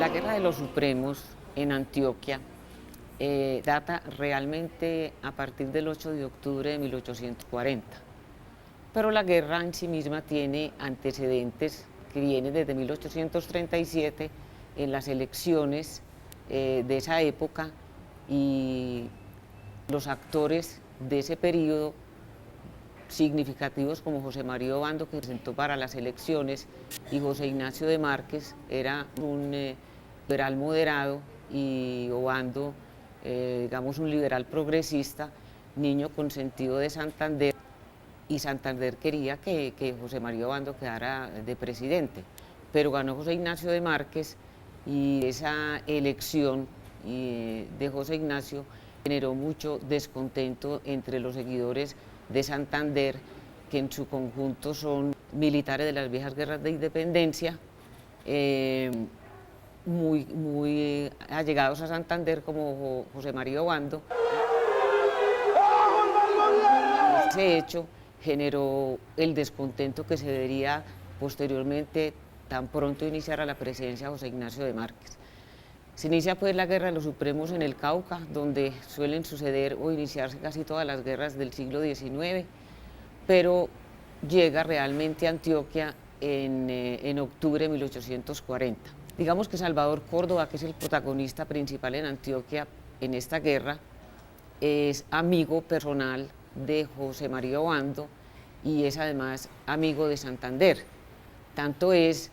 La Guerra de los Supremos en Antioquia data realmente a partir del 8 de octubre de 1840, pero la guerra en sí misma tiene antecedentes que vienen desde 1837 en las elecciones de esa época, y los actores de ese periodo significativos como José María Obando, que se presentó para las elecciones, y José Ignacio de Márquez era un liberal moderado, y Obando, digamos, un liberal progresista, niño consentido de Santander, y Santander quería que José María Obando quedara de presidente, pero ganó José Ignacio de Márquez, y esa elección de José Ignacio generó mucho descontento entre los seguidores de Santander, que en su conjunto son militares de las viejas guerras de independencia, muy allegados a Santander, como José María Obando. Ese hecho generó el descontento que se vería posteriormente, tan pronto iniciara la presidencia José Ignacio de Márquez. Se inicia pues la Guerra de los Supremos en el Cauca, donde suelen suceder o iniciarse casi todas las guerras del siglo XIX, pero llega realmente a Antioquia en octubre de 1840. Digamos que Salvador Córdoba, que es el protagonista principal en Antioquia en esta guerra, es amigo personal de José María Obando y es además amigo de Santander. Tanto es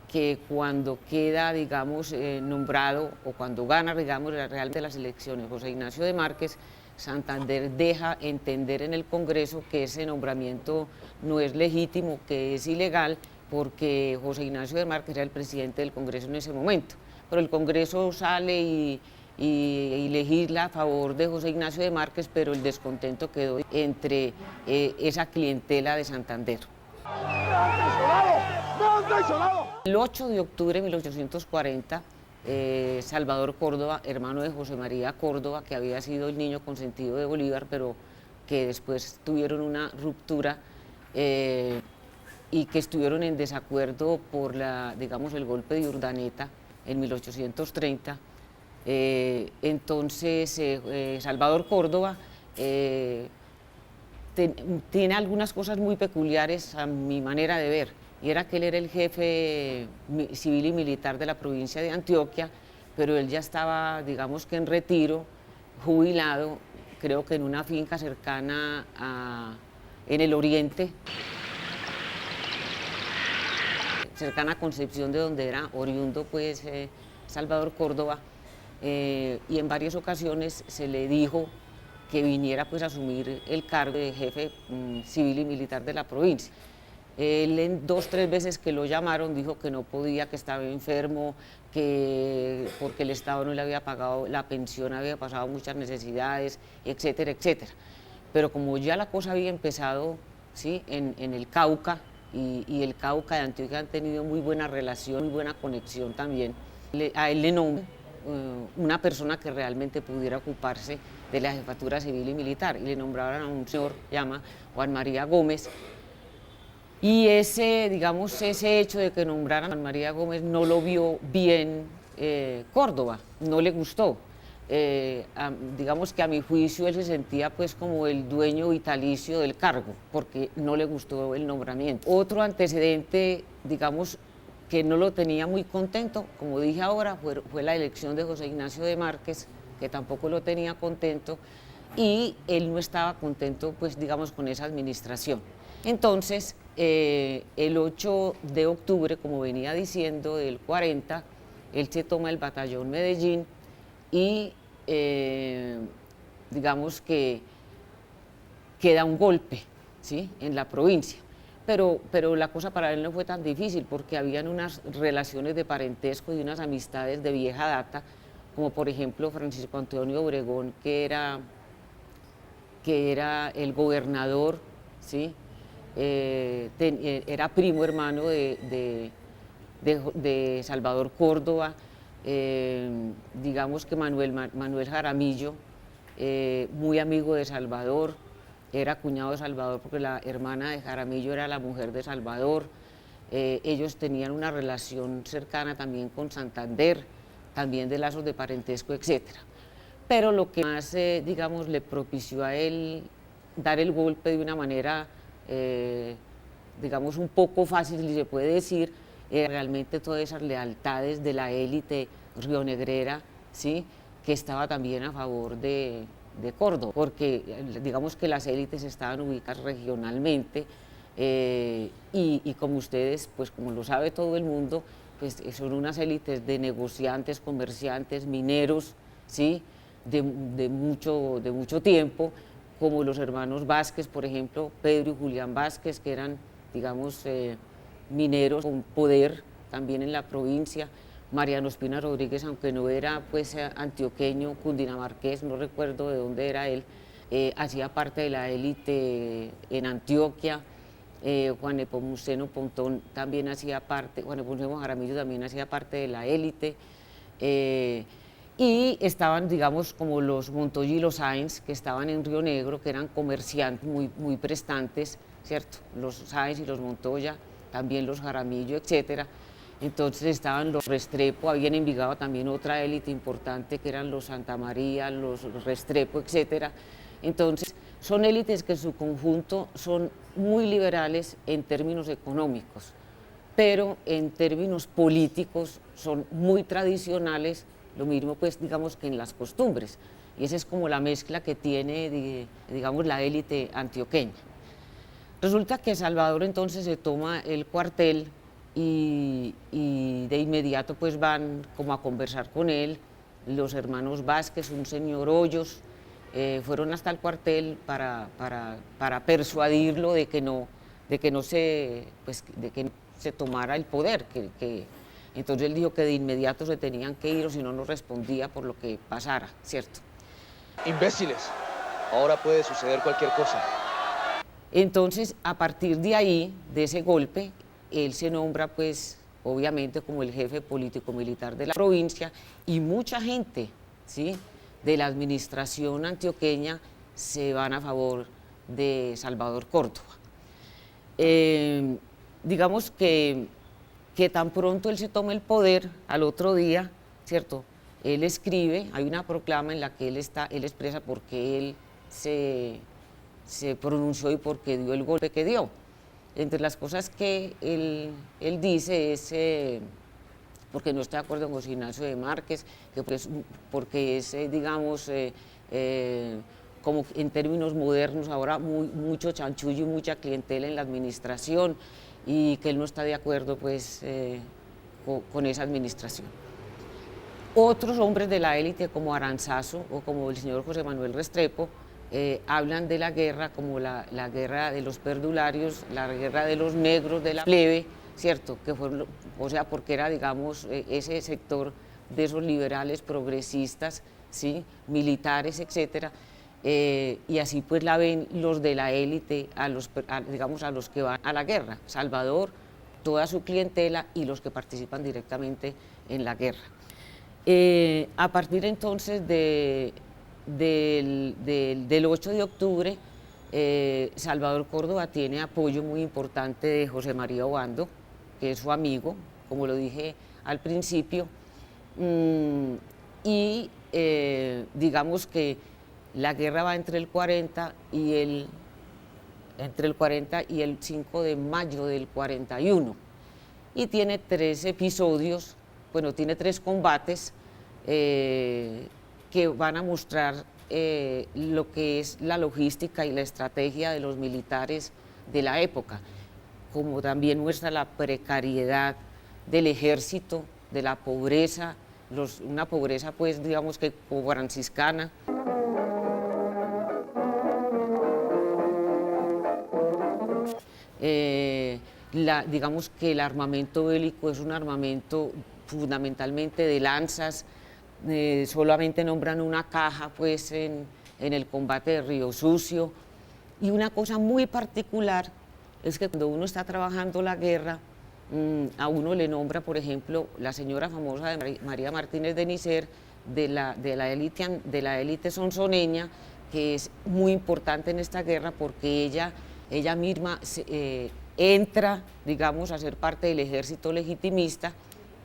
que cuando queda, digamos, nombrado, o cuando gana, digamos, realmente las elecciones José Ignacio de Márquez, Santander deja entender en el Congreso que ese nombramiento no es legítimo, que es ilegal, porque José Ignacio de Márquez era el presidente del Congreso en ese momento. Pero el Congreso sale y legisla a favor de José Ignacio de Márquez, pero el descontento quedó entre esa clientela de Santander. El 8 de octubre de 1840, Salvador Córdoba, hermano de José María Córdoba, que había sido el niño consentido de Bolívar, pero que después tuvieron una ruptura y que estuvieron en desacuerdo por digamos, el golpe de Urdaneta en 1830. Entonces, Salvador Córdoba tiene algunas cosas muy peculiares a mi manera de ver, y era que él era el jefe civil y militar de la provincia de Antioquia, pero él ya estaba, digamos, que en retiro, jubilado, creo que en una finca cercana en el oriente, cercana a Concepción, de donde era oriundo pues Salvador Córdoba, y en varias ocasiones se le dijo que viniera pues a asumir el cargo de jefe civil y militar de la provincia. Él, en 2 o 3 veces que lo llamaron, dijo que no podía, que estaba enfermo, que porque el Estado no le había pagado la pensión, había pasado muchas necesidades, etcétera, etcétera. Pero como ya la cosa había empezado, ¿sí?, en el Cauca, y el Cauca de Antioquia han tenido muy buena relación, muy buena conexión también, a él le nombran una persona que realmente pudiera ocuparse de la jefatura civil y militar, y le nombraron a un señor llama Juan María Gómez. Y digamos, ese hecho de que nombraran a Juan María Gómez no lo vio bien Córdoba, no le gustó. Digamos que a mi juicio él se sentía pues como el dueño vitalicio del cargo, porque no le gustó el nombramiento. Otro antecedente, digamos, que no lo tenía muy contento, como dije ahora, fue la elección de José Ignacio de Márquez, que tampoco lo tenía contento, y él no estaba contento, pues, digamos, con esa administración. Entonces, el 8 de octubre, como venía diciendo, del 40, él se toma el batallón Medellín y, digamos que da un golpe, ¿sí?, en la provincia. Pero la cosa para él no fue tan difícil, porque habían unas relaciones de parentesco y unas amistades de vieja data, como por ejemplo Francisco Antonio Obregón, que era el gobernador, ¿sí?, era primo hermano de Salvador Córdoba, digamos que Manuel Jaramillo, muy amigo de Salvador, era cuñado de Salvador porque la hermana de Jaramillo era la mujer de Salvador. ellos tenían una relación cercana también con Santander, también de lazos de parentesco, etcétera. Pero lo que más, digamos, le propició a él dar el golpe de una manera, digamos, un poco fácil, si se puede decir, realmente todas esas lealtades de la élite rionegrera, ¿sí?, que estaba también a favor de Córdoba, porque digamos que las élites estaban ubicadas regionalmente, y como ustedes, pues como lo sabe todo el mundo, pues son unas élites de negociantes, comerciantes, mineros, ¿sí?, de mucho tiempo, como los hermanos Vázquez, por ejemplo, Pedro y Julián Vázquez, que eran, digamos, mineros con poder también en la provincia. Mariano Espina Rodríguez, aunque no era pues antioqueño, cundinamarqués, no recuerdo de dónde era él, hacía parte de la élite en Antioquia. Juan Nepomuceno Pontón también hacía parte, Juan Nepomuceno Jaramillo también hacía parte de la élite. Y estaban, digamos, como los Montoya y los Sáenz, que estaban en Río Negro, que eran comerciantes muy prestantes, ¿cierto? Los Sáenz y los Montoya, también los Jaramillo, etcétera. Entonces estaban los Restrepo, había en Envigado también otra élite importante que eran los Santa María, los Restrepo, etcétera. Entonces son élites que en su conjunto son muy liberales en términos económicos, pero en términos políticos son muy tradicionales, lo mismo pues digamos que en las costumbres, y esa es como la mezcla que tiene, digamos, la élite antioqueña. Resulta que Salvador entonces se toma el cuartel y de inmediato pues van como a conversar con él los hermanos Vázquez, un señor Hoyos, fueron hasta el cuartel para persuadirlo de que no se tomara el poder, entonces él dijo que de inmediato se tenían que ir o si no, no respondía por lo que pasara, ¿cierto? Imbéciles, ahora puede suceder cualquier cosa. Entonces, a partir de ahí, de ese golpe, él se nombra, pues, obviamente como el jefe político-militar de la provincia y mucha gente, ¿sí?, de la administración antioqueña se van a favor de Salvador Córdoba. Digamos que tan pronto él se toma el poder, al otro día, ¿cierto?, él escribe, hay una proclama en la que él expresa por qué él se pronunció y por qué dio el golpe que dio. Entre las cosas que él dice es porque no está de acuerdo con José Ignacio de Márquez, porque es digamos, como en términos modernos ahora mucho chanchullo y mucha clientela en la administración, y que él no está de acuerdo pues con esa administración. Otros hombres de la élite como Aranzazo o como el señor José Manuel Restrepo hablan de la guerra como la guerra de los perdularios, la guerra de los negros, de la plebe, ¿cierto? Que fueron, o sea, porque era, digamos, ese sector de esos liberales progresistas, ¿sí?, militares, etcétera, y así pues la ven los de la élite, digamos, a los que van a la guerra, Salvador, toda su clientela y los que participan directamente en la guerra. A partir entonces del 8 de octubre, Salvador Córdoba tiene apoyo muy importante de José María Obando, que es su amigo, como lo dije al principio, y digamos que la guerra va entre el 40 y el 5 de mayo del 41, y tiene 3 episodios, bueno, tiene 3 combates que van a mostrar lo que es la logística y la estrategia de los militares de la época, como también muestra la precariedad del ejército, de la pobreza, una pobreza pues digamos que como franciscana. Digamos que el armamento bélico es un armamento fundamentalmente de lanzas, solamente nombran una caja pues en el combate de Río Sucio, y una cosa muy particular es que cuando uno está trabajando la guerra, a uno le nombra, por ejemplo, la señora famosa de María Martínez de Nicer, de la élite sonsoneña, que es muy importante en esta guerra porque ella misma entra, digamos, a ser parte del ejército legitimista,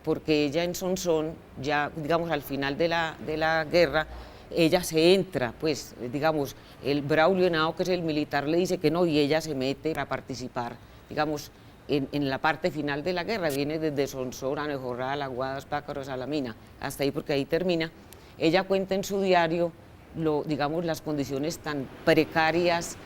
porque ella en Sonsón, ya digamos al final de la guerra, ella se entra, pues digamos, el Braulio Henao, que es el militar, le dice que no, y ella se mete para participar, digamos, en la parte final de la guerra, viene desde Sonsón, Anejorral, Aguadas, Pácaros, a la mina, hasta ahí, porque ahí termina. Ella cuenta en su diario, digamos, las condiciones tan precarias,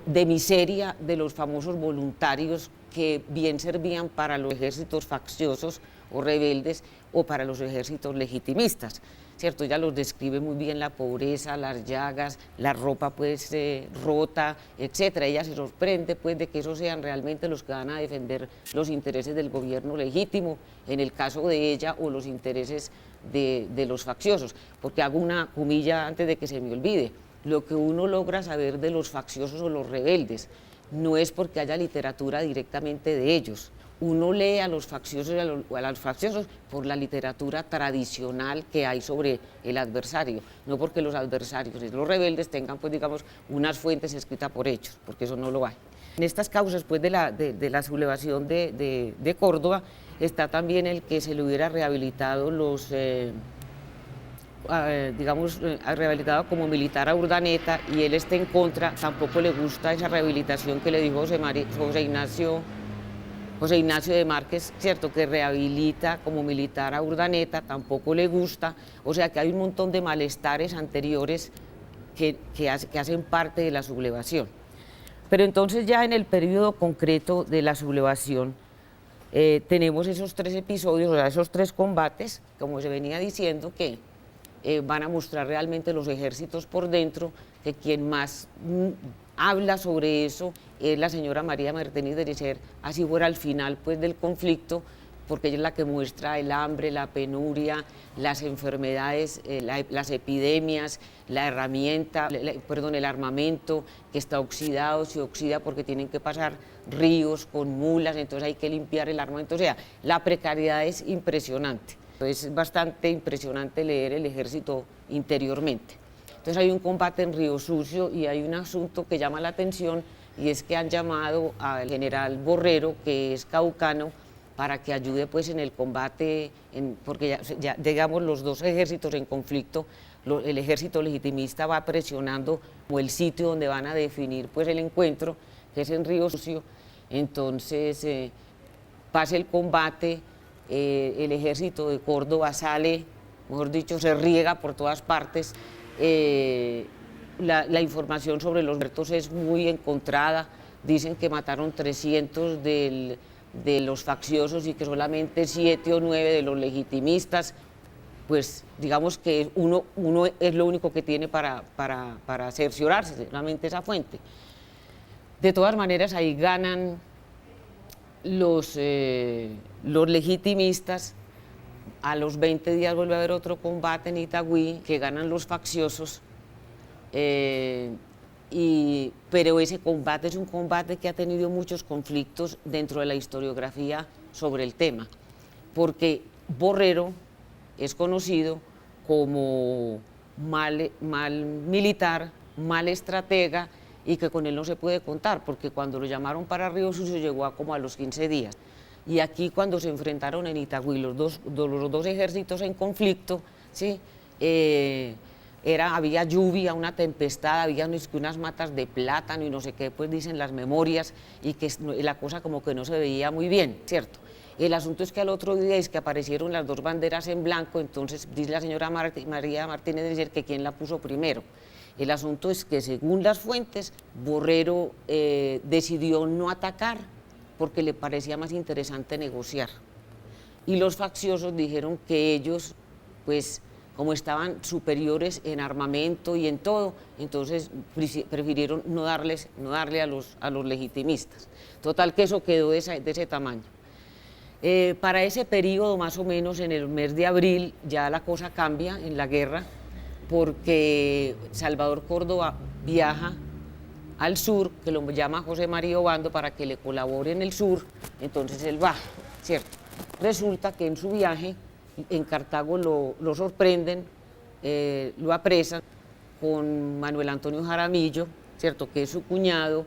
de miseria de los famosos voluntarios que bien servían para los ejércitos facciosos o rebeldes o para los ejércitos legitimistas, ¿cierto? Ella los describe muy bien, la pobreza, las llagas, la ropa pues rota, etcétera. Ella se sorprende pues de que esos sean realmente los que van a defender los intereses del gobierno legítimo, en el caso de ella, o los intereses de los facciosos, porque hago una comilla antes de que se me olvide. Lo que uno logra saber de los facciosos o los rebeldes no es porque haya literatura directamente de ellos. Uno lee a los facciosos y a los facciosos por la literatura tradicional que hay sobre el adversario, no porque los adversarios, los rebeldes, tengan, pues digamos, unas fuentes escritas por ellos, porque eso no lo hay. En estas causas, pues, de la sublevación de Córdoba, está también el que se le hubiera rehabilitado digamos, rehabilitado como militar a Urdaneta, y él está en contra. Tampoco le gusta esa rehabilitación que le dijo José Ignacio de Márquez, cierto, que rehabilita como militar a Urdaneta, tampoco le gusta. O sea que hay un montón de malestares anteriores que hacen parte de la sublevación. Pero entonces, ya en el periodo concreto de la sublevación, tenemos esos 3 episodios, o sea, esos 3 combates, como se venía diciendo, que van a mostrar realmente los ejércitos por dentro, que quien más habla sobre eso es la señora María Martínez de Ricer, así fuera al final pues del conflicto, porque ella es la que muestra el hambre, la penuria, las enfermedades, las epidemias, la herramienta, el armamento que está oxidado, se oxida porque tienen que pasar ríos con mulas, entonces hay que limpiar el armamento. O sea, la precariedad es impresionante. Es bastante impresionante leer el ejército interiormente. Entonces hay un combate en Río Sucio, y hay un asunto que llama la atención, y es que han llamado al general Borrero, que es caucano, para que ayude pues en el combate, porque ya digamos los dos ejércitos en conflicto, el ejército legitimista va presionando como el sitio donde van a definir pues el encuentro, que es en Río Sucio. Entonces pasa el combate, el ejército de Córdoba sale, mejor dicho, se riega por todas partes. La información sobre los muertos es muy encontrada. Dicen que mataron 300 de los facciosos y que solamente 7 o 9 de los legitimistas. Pues digamos que uno es lo único que tiene para cerciorarse, solamente esa fuente. De todas maneras, ahí ganan los legitimistas. A los 20 días vuelve a haber otro combate en Itagüí, que ganan los facciosos, pero ese combate es un combate que ha tenido muchos conflictos dentro de la historiografía sobre el tema, porque Borrero es conocido como mal militar, mal estratega, y que con él no se puede contar, porque cuando lo llamaron para Río Sucio llegó como a los 15 días. Y aquí, cuando se enfrentaron en Itagüí los dos ejércitos en conflicto, ¿sí? Había lluvia, una tempestad, había unas matas de plátano y no sé qué, pues dicen las memorias, y que la cosa como que no se veía muy bien, ¿cierto? El asunto es que al otro día es que aparecieron las 2 banderas en blanco. Entonces dice la señora María Martínez de Ricer que quién la puso primero. El asunto es que, según las fuentes, Borrero decidió no atacar porque le parecía más interesante negociar. Y los facciosos dijeron que ellos, pues, como estaban superiores en armamento y en todo, entonces prefirieron no darle a los legitimistas. Total que eso quedó de ese tamaño. Para ese periodo, más o menos en el mes de abril, ya la cosa cambia en la guerra, porque Salvador Córdoba viaja al sur, que lo llama José María Obando para que le colabore en el sur. Entonces él va, ¿cierto? Resulta que en su viaje en Cartago lo sorprenden, lo apresan con Manuel Antonio Jaramillo, ¿cierto?, que es su cuñado,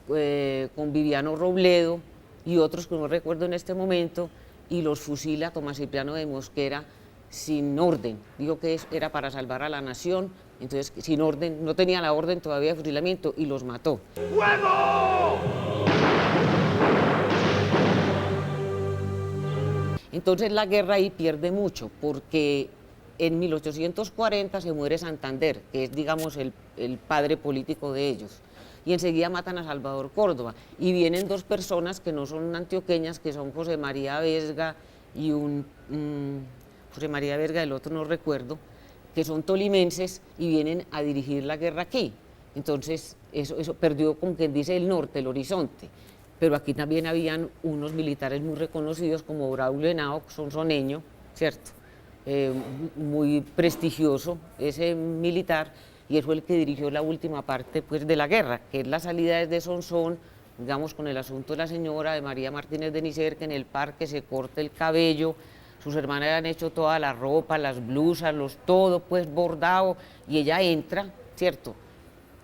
con Viviano Robledo y otros que no recuerdo en este momento, y los fusila Tomás Cipriano de Mosquera sin orden. Dijo que era para salvar a la nación, entonces sin orden, no tenía la orden todavía de fusilamiento y los mató. ¡Fuego! Entonces la guerra ahí pierde mucho, porque en 1840 se muere Santander, que es, digamos, el padre político de ellos, y enseguida matan a Salvador Córdoba, y vienen dos personas que no son antioqueñas, que son José María Vesga y José María Vesga, el otro no recuerdo, que son tolimenses y vienen a dirigir la guerra aquí. Entonces eso perdió, como quien dice, el norte, el horizonte. Pero aquí también habían unos militares muy reconocidos como Braulio Henao, sonsoneño, ¿cierto? Muy prestigioso ese militar, y él fue el que dirigió la última parte, pues, de la guerra, que es la salida desde Sonsón, digamos, con el asunto de la señora de María Martínez de Nicer, que en el parque se corta el cabello, sus hermanas han hecho toda la ropa, las blusas, todo pues bordado, y ella entra, ¿cierto?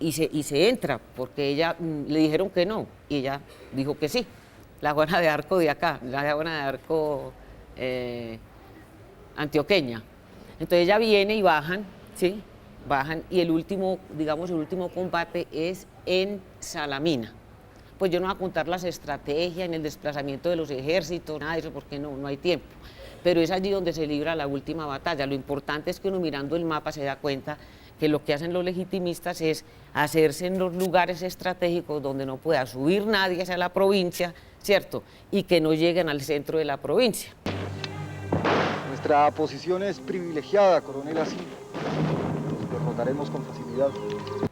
Y se entra, porque ella le dijeron que no, y ella dijo que sí. La Juana de Arco de acá, la Juana de Arco antioqueña. Entonces ella viene y bajan, ¿sí? Bajan, y el último, digamos, el último combate es en Salamina. Pues yo no voy a contar las estrategias en el desplazamiento de los ejércitos, nada de eso, porque no hay tiempo. Pero es allí donde se libra la última batalla. Lo importante es que uno, mirando el mapa, se da cuenta que lo que hacen los legitimistas es hacerse en los lugares estratégicos donde no pueda subir nadie hacia la provincia, ¿cierto? Y que no lleguen al centro de la provincia. Nuestra posición es privilegiada, coronel, así los derrotaremos con facilidad.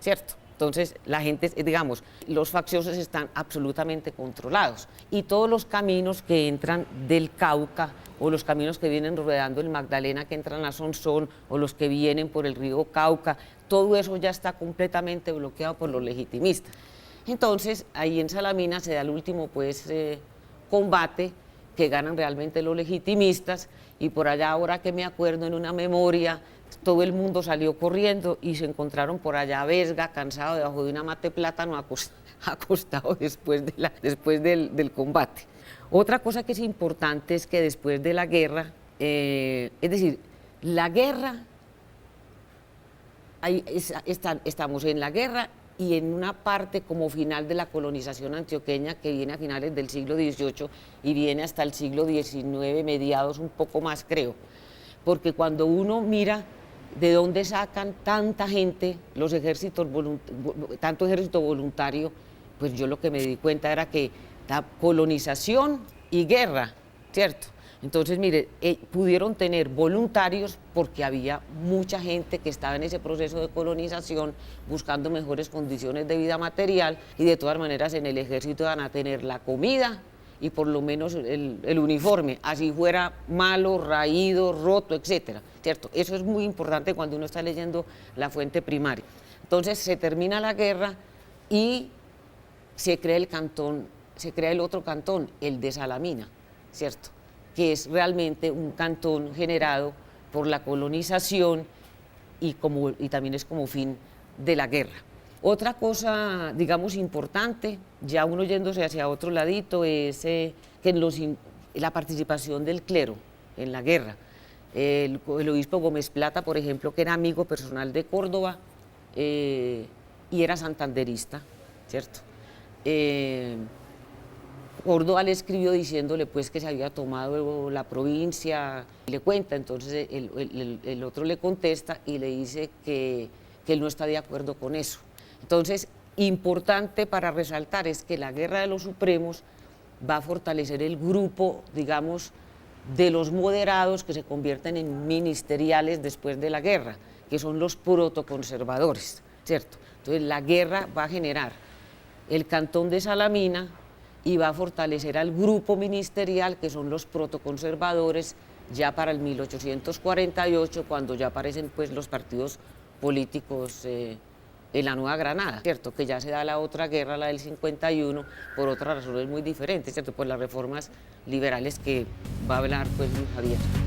¿Cierto? Entonces la gente, digamos, los facciosos están absolutamente controlados, y todos los caminos que entran del Cauca, o los caminos que vienen rodeando el Magdalena, que entran a Sonsón, o los que vienen por el río Cauca, todo eso ya está completamente bloqueado por los legitimistas. Entonces ahí en Salamina se da el último, pues, combate, que ganan realmente los legitimistas, y por allá, ahora que me acuerdo, en una memoria, todo el mundo salió corriendo y se encontraron por allá a Vesga, cansado, debajo de una mate plátano, acostado después del combate. Otra cosa que es importante es que después de la guerra, es decir, la guerra, estamos en la guerra y en una parte como final de la colonización antioqueña, que viene a finales del siglo XVIII y viene hasta el siglo XIX, mediados, un poco más, creo. Porque cuando uno mira de dónde sacan tanta gente, los ejércitos, tanto ejército voluntario, pues yo lo que me di cuenta era que la colonización y guerra, ¿cierto? Entonces, mire, pudieron tener voluntarios porque había mucha gente que estaba en ese proceso de colonización buscando mejores condiciones de vida material, y de todas maneras en el ejército van a tener la comida y por lo menos el uniforme, así fuera malo, raído, roto, etcétera, ¿cierto? Eso es muy importante cuando uno está leyendo la fuente primaria. Entonces se termina la guerra y se crea el otro cantón, el de Salamina, ¿cierto? Que es realmente un cantón generado por la colonización y también es como fin de la guerra. Otra cosa, digamos, importante, ya uno yéndose hacia otro ladito, es que la participación del clero en la guerra. El obispo Gómez Plata, por ejemplo, que era amigo personal de Córdoba y era santanderista, ¿cierto? Córdoba le escribió diciéndole, pues, que se había tomado la provincia, y le cuenta, entonces el otro le contesta y le dice que él no está de acuerdo con eso. Entonces, importante para resaltar es que la Guerra de los Supremos va a fortalecer el grupo, digamos, de los moderados que se convierten en ministeriales después de la guerra, que son los protoconservadores, ¿cierto? Entonces, la guerra va a generar el cantón de Salamina y va a fortalecer al grupo ministerial, que son los protoconservadores, ya para el 1848, cuando ya aparecen, pues, los partidos políticos en la Nueva Granada, ¿cierto? Que ya se da la otra guerra, la del 51, por otras razones muy diferentes, ¿cierto? Por las reformas liberales que va a hablar, pues, Luis Javier.